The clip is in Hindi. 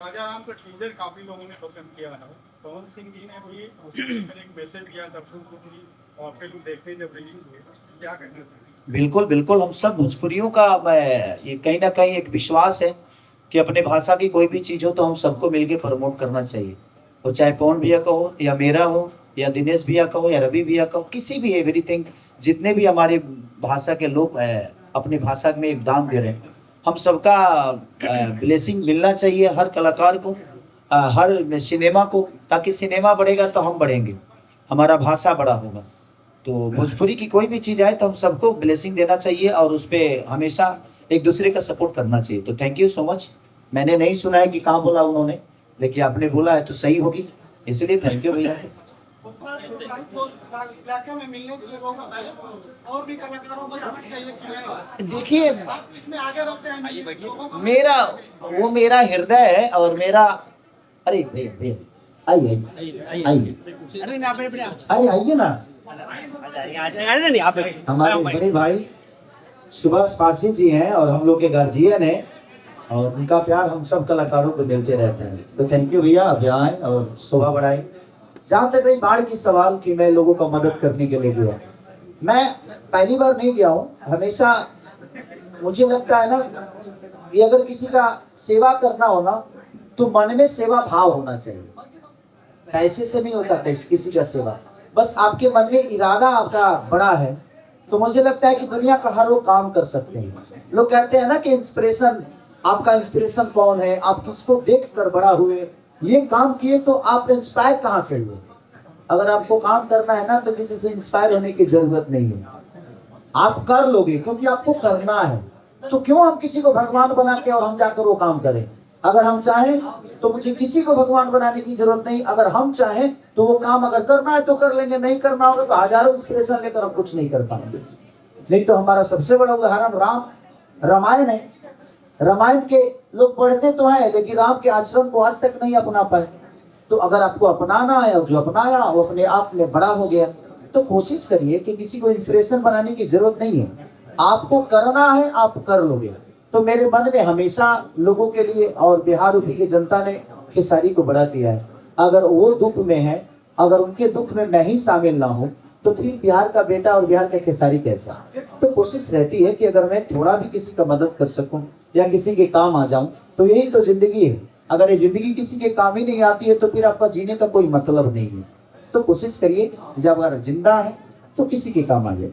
राजा राम का टीजर काफी लोगों ने पसंद किया है। पवन सिंह जी ने भी उसके ऊपर एक मैसेज दिया दर्शकों को भी, और फिल्म देखने जब रिलीज हुई, क्या कहना चाहिए? बिल्कुल बिल्कुल, हम सब भोजपुरियों का ये कहीं ना कहीं एक विश्वास है कि अपने भाषा की कोई भी चीज़ हो तो हम सबको मिलके प्रमोट करना चाहिए। वो चाहे पवन भैया का हो या मेरा हो या दिनेश भैया का हो या रवि भैया का हो, किसी भी एवरीथिंग, जितने भी हमारे भाषा के लोग अपनी भाषा में योगदान दे रहे हैं, हम सबका ब्लेसिंग मिलना चाहिए हर कलाकार को, हर सिनेमा को, ताकि सिनेमा बढ़ेगा तो हम बढ़ेंगे, हमारा भाषा बड़ा होगा। तो भोजपुरी की कोई भी चीज़ आए तो हम सबको ब्लेसिंग देना चाहिए और उस पर हमेशा एक दूसरे का सपोर्ट करना चाहिए। तो थैंक यू सो मच। मैंने नहीं सुना है कि कहाँ बोला उन्होंने, लेकिन आपने बोला है तो सही होगी, इसलिए थैंक यू भैया। देखिए, मेरा हृदय है और मेरा, अरे भैया भैया आइए आइए, अरे आइए ना, हमारे बड़े भाई सुभाष पासी जी हैं और हम लोग के गार्जियन हैं, और उनका प्यार हम सब कलाकारों को मिलते रहता है। तो थैंक यू भैया, आप यहाँ आए और शोभा बढ़ाए। जहाँ तक रही बाढ़ की सवाल की, मैं लोगों का मदद करने के लिए गया, मैं पहली बार नहीं गया हूँ। हमेशा मुझे लगता है ना कि अगर किसी का सेवा करना हो ना तो मन में सेवा भाव होना चाहिए, पैसे से नहीं होता किसी का सेवा। बस आपके मन में इरादा आपका बड़ा है तो मुझे लगता है कि दुनिया का हर लोग काम कर सकते हैं। लोग कहते हैं ना कि इंस्पिरेशन, आपका इंस्पिरेशन कौन है, आप किसको देख कर बड़ा हुए, ये काम किए, तो आप इंस्पायर कहाँ से हुए? अगर आपको काम करना है ना तो किसी से इंस्पायर होने की जरूरत नहीं है, आप कर लोगे क्योंकि आपको करना है। तो क्यों हम किसी को भगवान बना के और हम जाकर वो काम करें? अगर हम चाहें तो मुझे किसी को भगवान बनाने की जरूरत नहीं। अगर हम चाहें तो वो काम अगर करना है तो कर लेंगे, नहीं करना होगा तो हजारों इंस्पिरेशन लेकर हम कुछ नहीं कर पाएंगे। नहीं तो हमारा सबसे बड़ा उदाहरण रामायण है। रामायण के लोग पढ़ते तो हैं लेकिन राम के आश्रम को आज तक नहीं अपना पाए। तो अगर आपको अपनाना है और जो अपनाया वो अपने आप में बड़ा हो गया, तो कोशिश करिए कि किसी को इंस्पिरेशन बनाने की जरूरत नहीं है, आपको करना है, आप कर लोगे। तो मेरे मन में हमेशा लोगों के लिए और बिहार यूपी की जनता ने खेसारी को बड़ा किया है। अगर वो दुख में है, अगर उनके दुख में मैं ही शामिल ना हूँ तो फिर बिहार का बेटा और बिहार का खेसारी कैसा? तो कोशिश रहती है कि अगर मैं थोड़ा भी किसी का मदद कर सकूं या किसी के काम आ जाऊं, तो यही तो जिंदगी है। अगर ये जिंदगी किसी के काम ही नहीं आती है तो फिर आपका जीने का कोई मतलब नहीं है। तो कोशिश करिए जब अगर जिंदा है तो किसी के काम आ जाए।